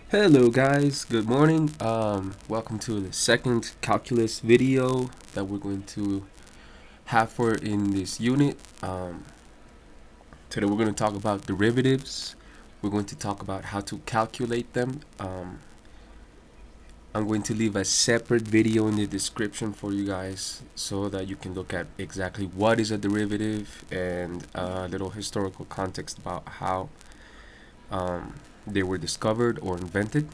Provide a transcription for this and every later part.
Hello guys, good morning. Welcome to the second calculus video that we're going to have for in this unit. Today we're going to talk about derivatives. We're going to talk about how to calculate them. I'm going to leave a separate video in the description for you guys so that you can look at exactly what is a derivative and a little historical context about how they were discovered or invented.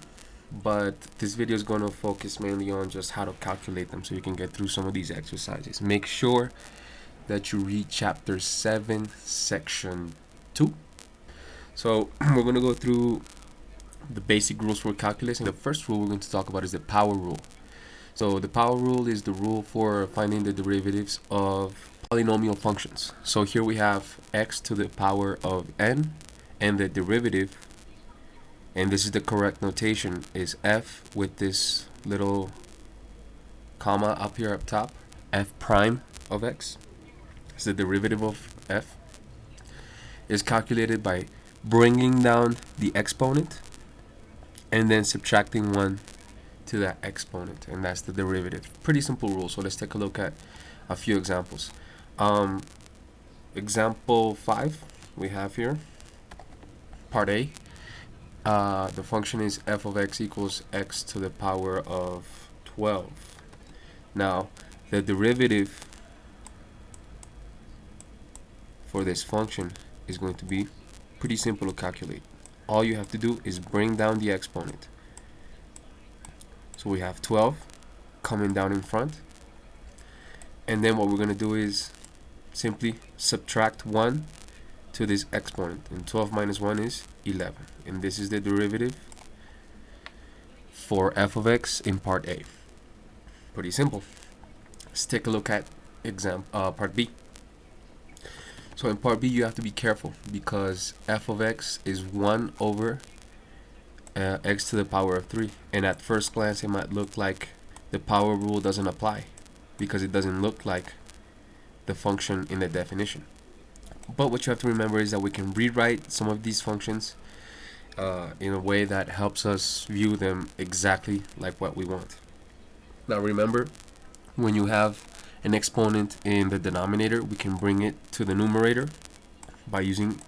But this video is going to focus mainly on just how to calculate them so you can get through some of these exercises. Make sure that you read chapter 7 section 2. So we're going to go through the basic rules for calculus, and the first rule we're going to talk about is the power rule. So the power rule is the rule for finding the derivatives of polynomial functions. So here we have x to the power of n, and the derivative, and this is the correct notation, is f with this little comma up here up top, f prime of x. It's the derivative of f. Is calculated by bringing down the exponent and then subtracting 1 to that exponent, and that's the derivative. Pretty simple rule. So let's take a look at a few examples. Example 5 we have here, part A. The function is f of x equals x to the power of 12. Now, the derivative for this function is going to be pretty simple to calculate. All you have to do is bring down the exponent. So we have 12 coming down in front, and then what we're going to do is simply subtract 1 to this exponent, and 12 minus 1 is 11, and this is the derivative for f of x in part A. Pretty simple. Let's take a look at part B. So in part B you have to be careful because f of x is 1 over x to the power of 3, and at first glance it might look like the power rule doesn't apply because it doesn't look like the function in the definition. But what you have to remember is that we can rewrite some of these functions in a way that helps us view them exactly like what we want. Now remember, when you have an exponent in the denominator, we can bring it to the numerator by using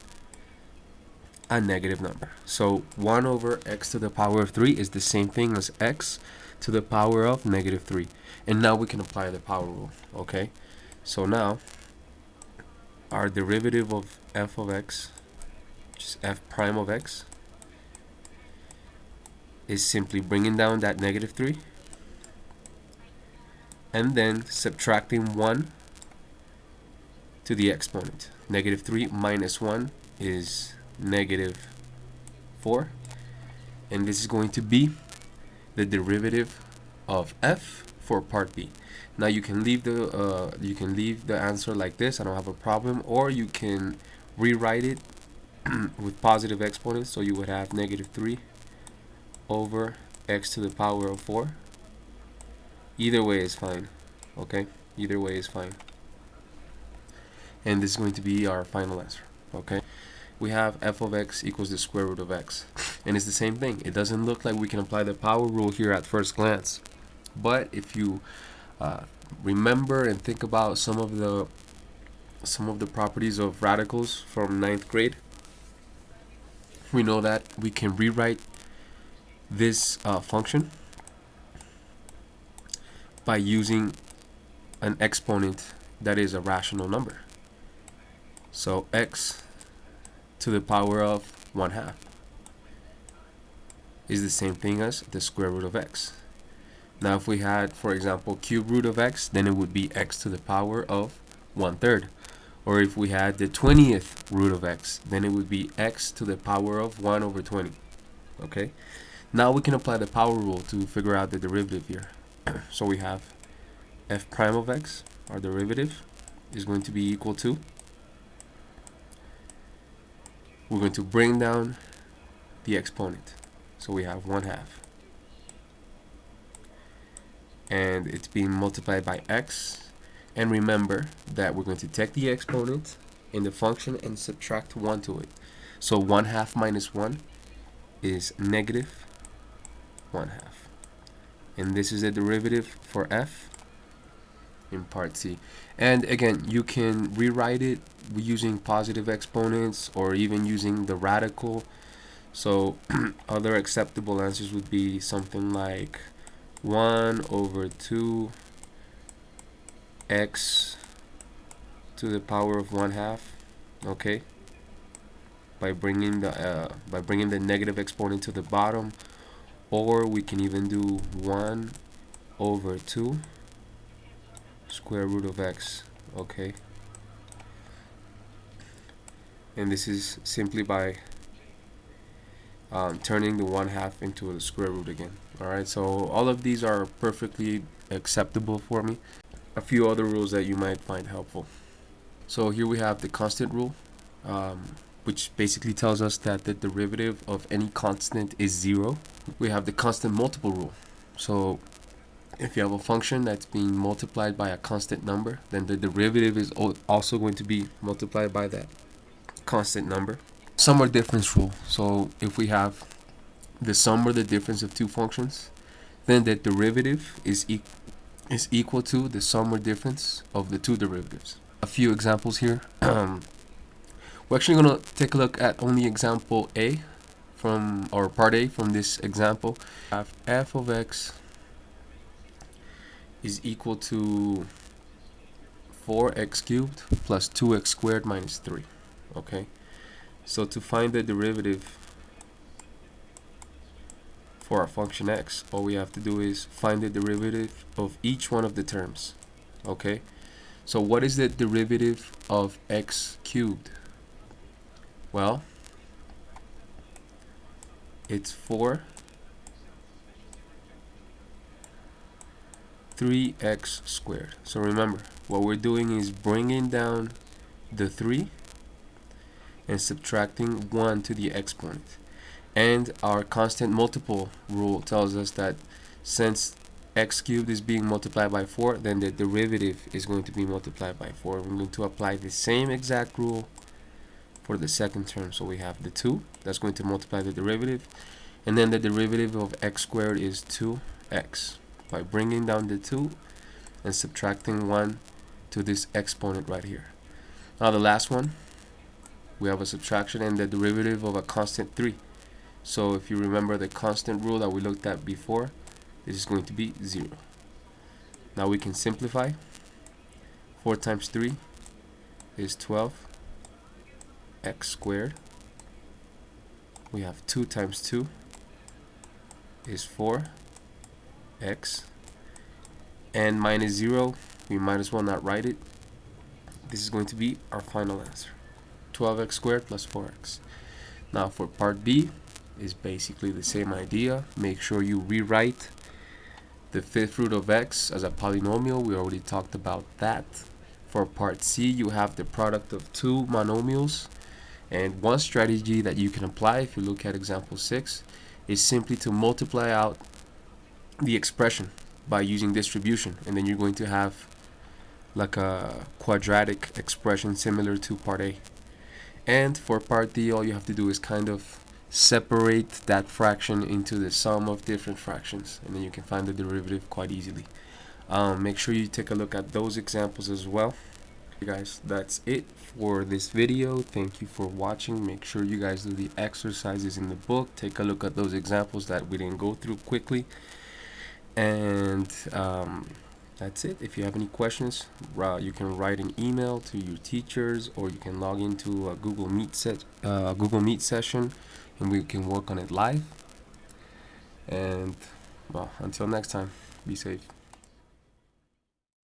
a negative number. So 1 over x to the power of 3 is the same thing as x to the power of negative 3. And now we can apply the power rule, okay? So now our derivative of f of x, which is f prime of x, is simply bringing down that negative 3 and then subtracting 1 to the exponent. Negative 3 minus 1 is negative 4, and this is going to be the derivative of f for part B. Now you can leave the answer like this, I don't have a problem, or you can rewrite it with positive exponents, so you would have negative 3 over x to the power of 4. Either way is fine, okay? Either way is fine. And this is going to be our final answer, okay? We have f of x equals the square root of x, and it's the same thing. It doesn't look like we can apply the power rule here at first glance, but if you remember and think about some of the properties of radicals from 9th grade, we know that we can rewrite this function by using an exponent that is a rational number. So x to the power of 1/2 is the same thing as the square root of x. Now if we had, for example, cube root of x, then it would be x to the power of 1/3. Or if we had the 20th root of x, then it would be x to the power of 1 over 20. Okay? Now we can apply the power rule to figure out the derivative here. So we have f prime of x, our derivative, is going to be equal to, we're going to bring down the exponent. So we have 1/2. And it's being multiplied by x. And remember that we're going to take the exponent in the function and subtract 1 to it. So 1/2 minus 1 is negative 1/2. And this is the derivative for f in part C. And again, you can rewrite it using positive exponents or even using the radical. So other acceptable answers would be something like 1/2 x to the power of 1/2. Okay, by bringing the negative exponent to the bottom, or we can even do 1/2 square root of x. Okay, and this is simply by turning the 1/2 into a square root again. Alright, so all of these are perfectly acceptable for me. A few other rules that you might find helpful. So here we have the constant rule, which basically tells us that the derivative of any constant is 0. We have the constant multiple rule. So if you have a function that's being multiplied by a constant number, then the derivative is also going to be multiplied by that constant number. Sum or difference rule. So if we have the sum or the difference of two functions, then the derivative is equal to the sum or difference of the two derivatives. A few examples here. We're actually going to take a look at only example A from, or part A from this example. We have f of x is equal to 4x cubed plus 2x squared minus 3. Okay, so to find the derivative for our function x, all we have to do is find the derivative of each one of the terms. Okay, so what is the derivative of x cubed? Well, it's 3x squared. So remember, what we're doing is bringing down the 3 and subtracting 1 to the exponent. And our constant multiple rule tells us that since x cubed is being multiplied by 4, then the derivative is going to be multiplied by 4. We're going to apply the same exact rule for the second term. So we have the 2 that's going to multiply the derivative, and then the derivative of x squared is 2x by bringing down the 2 and subtracting 1 to this exponent right here. Now the last one, we have a subtraction and the derivative of a constant 3. So if you remember the constant rule that we looked at before, this is going to be 0. Now we can simplify. 4 times 3 is 12x squared. We have 2 times 2 is 4x, and minus 0, we might as well not write it. This is going to be our final answer, 12x squared plus 4x. Now for part B is basically the same idea. Make sure you rewrite the fifth root of x as a polynomial. We already talked about that. For part C, you have the product of two monomials, and one strategy that you can apply if you look at example 6 is simply to multiply out the expression by using distribution, and then you're going to have like a quadratic expression similar to part A. And for part D, all you have to do is kind of separate that fraction into the sum of different fractions, and then you can find the derivative quite easily. Make sure you take a look at those examples as well. Okay, guys, that's it for this video. Thank you for watching. Make sure you guys do the exercises in the book. Take a look at those examples that we didn't go through quickly, and that's it. If you have any questions, you can write an email to your teachers, or you can log into a Google Meet session, and we can work on it live. And well, until next time, be safe.